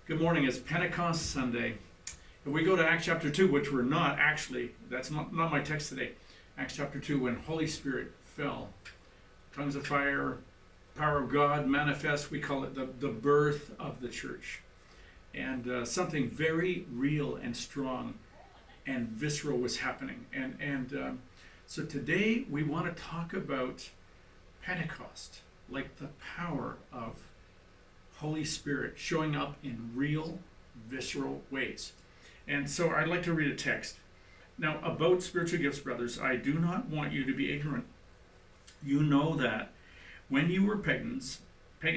Good morning. It's Pentecost Sunday. If we go to Acts chapter 2, which we're not actually, that's not my text today. Acts chapter 2, when Holy Spirit fell, tongues of fire, power of God manifest, we call it the birth of the church. And something very real and strong and visceral was happening. So today we want to talk about Pentecost, like the power of Holy Spirit showing up in real, visceral ways. And so I'd like to read a text. Now, about spiritual gifts, brothers, I do not want you to be ignorant. You know that when you were pagans,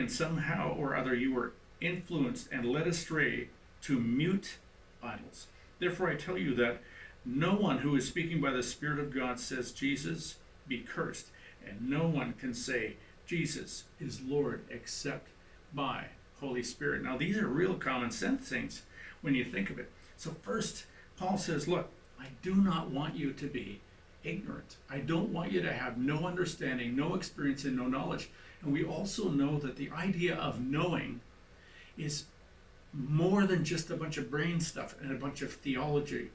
somehow or other you were influenced and led astray to mute idols. Therefore I tell you that no one who is speaking by the Spirit of God says, Jesus be cursed. And no one can say, Jesus is Lord, except by Holy Spirit. Now, these are real common sense things when you think of it. So first, Paul says, look, I do not want you to be ignorant. I don't want you to have no understanding, no experience, and no knowledge. And we also know that the idea of knowing is more than just a bunch of brain stuff and a bunch of theology.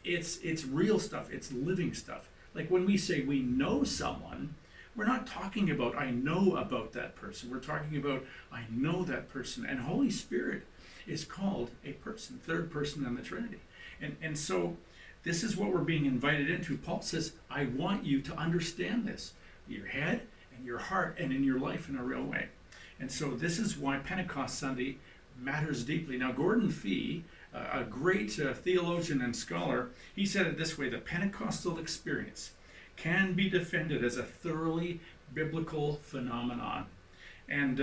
It's real stuff. It's living stuff. Like when we say we know someone, we're not talking about I know about that person. We're talking about I know that person. And Holy Spirit is called a person, third person in the Trinity. And so this is what we're being invited into. Paul says, I want you to understand this, your head and your heart and in your life in a real way. And so this is why Pentecost Sunday matters deeply. Now, Gordon Fee, a great theologian and scholar, he said it this way: the Pentecostal experience can be defended as a thoroughly biblical phenomenon. And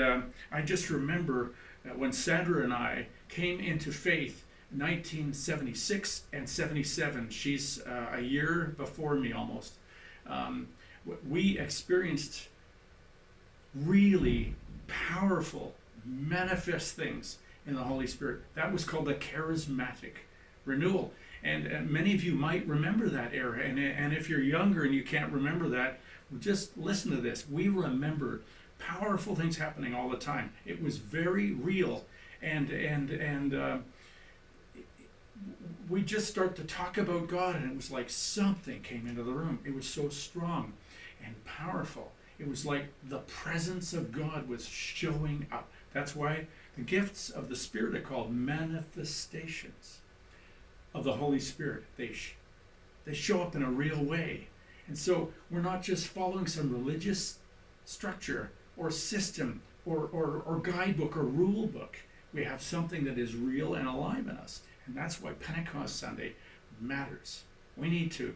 I just remember when Sandra and I came into faith in 1976 and 77, she's a year before me almost, we experienced really powerful, manifest things in the Holy Spirit. That was called the Charismatic Renewal. And many of you might remember that era. And if you're younger and you can't remember that, just listen to this. We remember powerful things happening all the time. It was very real. And we just start to talk about God, and it was like something came into the room. It was so strong and powerful. It was like the presence of God was showing up. That's why the gifts of the Spirit are called manifestations of the Holy Spirit. They show up in a real way. And so we're not just following some religious structure or system or guidebook or rule book. We have something that is real and alive in us. And that's why Pentecost Sunday matters. We need to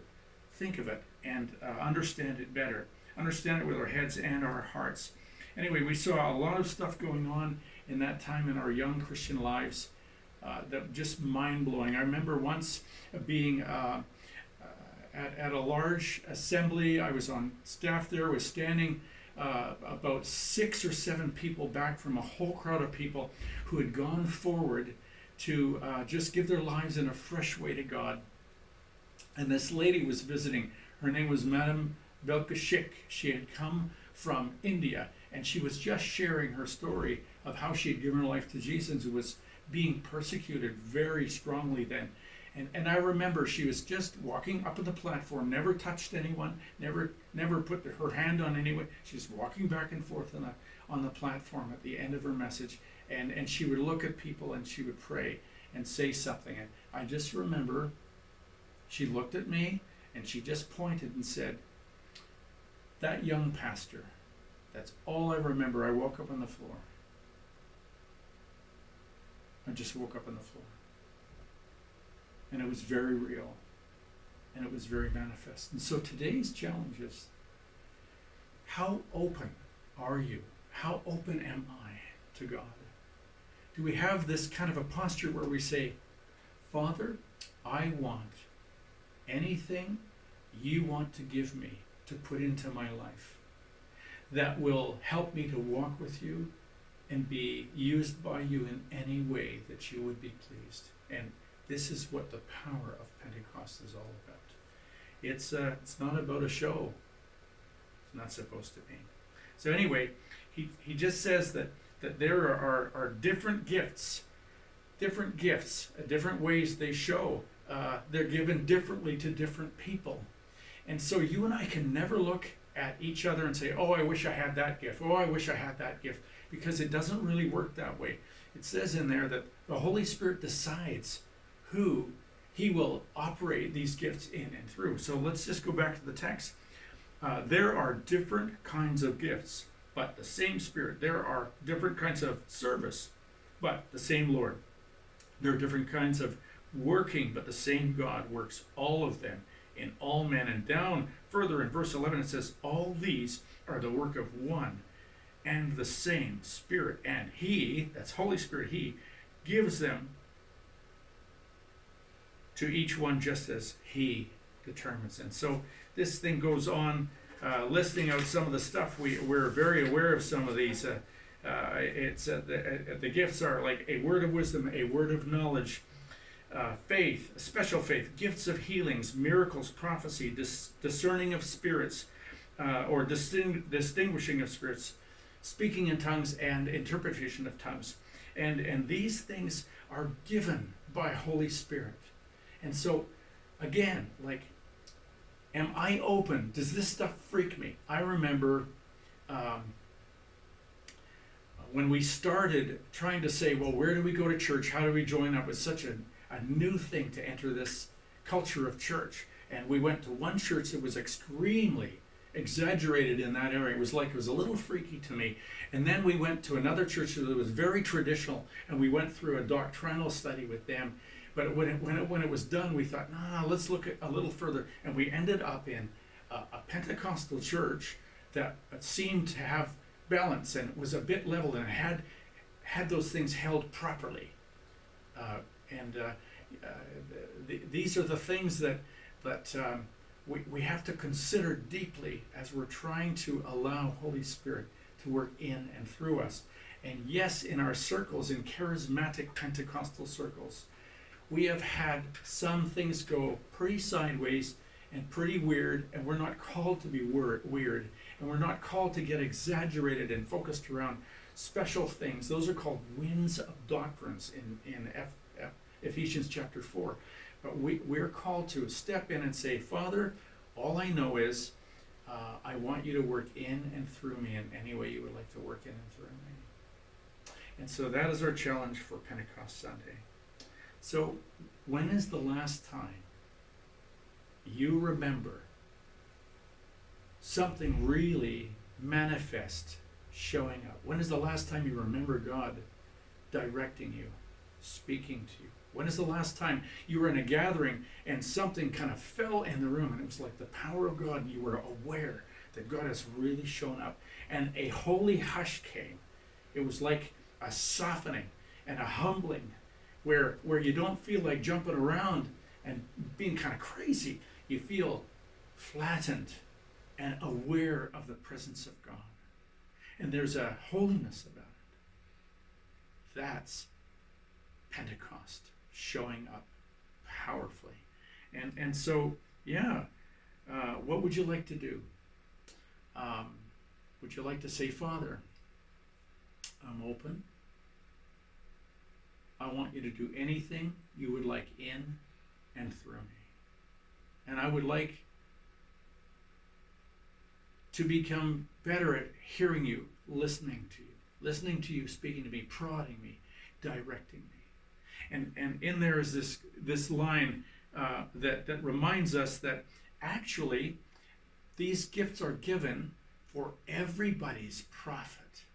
think of it and understand it better. Understand it with our heads and our hearts. Anyway, we saw a lot of stuff going on in that time in our young Christian lives. That just mind-blowing. I remember once being at a large assembly. I was on staff there. I was standing about 6 or 7 people back from a whole crowd of people who had gone forward to just give their lives in a fresh way to God. And this lady was visiting. Her name was Madame Belkashik. She had come from India, and she was just sharing her story of how she had given her life to Jesus and was being persecuted very strongly then. And I remember she was just walking up on the platform, never touched anyone, never put her hand on anyone. She was walking back and forth on the platform at the end of her message. And she would look at people and she would pray and say something. And I just remember she looked at me and she just pointed and said, that young pastor. That's all I remember. I woke up on the floor. I just woke up on the floor. And it was very real. And it was very manifest. And so today's challenge is, how open are you? How open am I to God? Do we have this kind of a posture where we say, Father, I want anything you want to give me to put into my life that will help me to walk with you and be used by you in any way that you would be pleased. And this is what the power of Pentecost is all about. It's not about a show. It's not supposed to be. So anyway, he just says that there are different gifts different gifts, different ways they show. They're given differently to different people. And so you and I can never look at each other and say, oh, I wish I had that gift. Oh, I wish I had that gift. Because it doesn't really work that way. It says in there that the Holy Spirit decides who he will operate these gifts in and through. So let's just go back to the text. There are different kinds of gifts, but the same Spirit. There are different kinds of service, but the same Lord. There are different kinds of working, but the same God works all of them in all men. And down further in verse 11 it says, all these are the work of one and the same Spirit, and he, that's Holy Spirit, he gives them to each one just as he determines. And so this thing goes on listing out some of the stuff. We're very aware of some of these. The gifts are like a word of wisdom, a word of knowledge, faith, special faith, gifts of healings, miracles, prophecy, discerning of spirits, or distinguishing of spirits, speaking in tongues, and interpretation of tongues. And these things are given by Holy Spirit. And so, again, like, am I open? Does this stuff freak me? I remember when we started trying to say, well, where do we go to church? How do we join up? It was such a new thing to enter this culture of church. And we went to one church that was extremely exaggerated in that area. It was a little freaky to me. And then we went to another church that was very traditional, and we went through a doctrinal study with them. But when it was done, we thought, let's look at a little further. And we ended up in a Pentecostal church that seemed to have balance, and it was a bit level, and it had those things held properly. These are the things that we have to consider deeply as we're trying to allow Holy Spirit to work in and through us. And yes, in our circles, in charismatic Pentecostal circles, we have had some things go pretty sideways and pretty weird, and we're not called to be weird, and we're not called to get exaggerated and focused around special things. Those are called winds of doctrines in Ephesians chapter 4. But we're called to step in and say, Father, all I know is I want you to work in and through me in any way you would like to work in and through me. And so that is our challenge for Pentecost Sunday. So when is the last time you remember something really manifest showing up? When is the last time you remember God directing you, speaking to you? When is the last time you were in a gathering and something kind of fell in the room, and it was like the power of God, and you were aware that God has really shown up, and a holy hush came? It was like a softening and a humbling where you don't feel like jumping around and being kind of crazy. You feel flattened and aware of the presence of God. And there's a holiness about it. That's Pentecost showing up powerfully. And so, what would you like to do? Would you like to say, Father, I'm open. I want you to do anything you would like in and through me. And I would like to become better at hearing you, listening to you speaking to me, prodding me, directing me. And in there is this line that reminds us that actually these gifts are given for everybody's profit,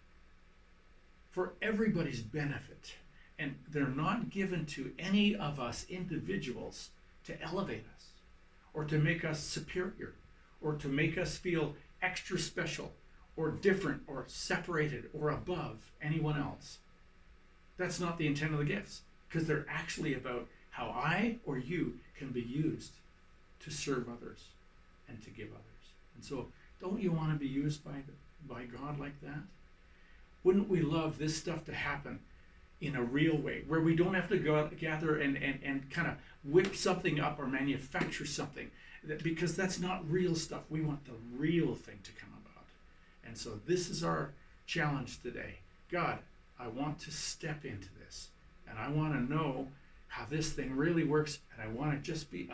for everybody's benefit. And they're not given to any of us individuals to elevate us or to make us superior or to make us feel extra special or different or separated or above anyone else. That's not the intent of the gifts, because they're actually about how I or you can be used to serve others and to give others. And so, don't you want to be used by God like that? Wouldn't we love this stuff to happen in a real way, where we don't have to go gather and kind of whip something up or manufacture something, because that's not real stuff. We want the real thing to come about. And so this is our challenge today. God, I want to step into this. And I want to know how this thing really works, and I want to just be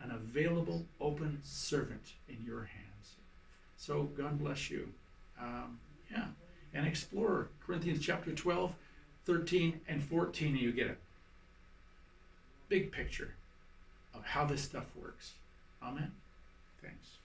an available, open servant in your hands. So God bless you. Yeah. And explore Corinthians chapter 12, 13, and 14, and you get a big picture of how this stuff works. Amen. Thanks.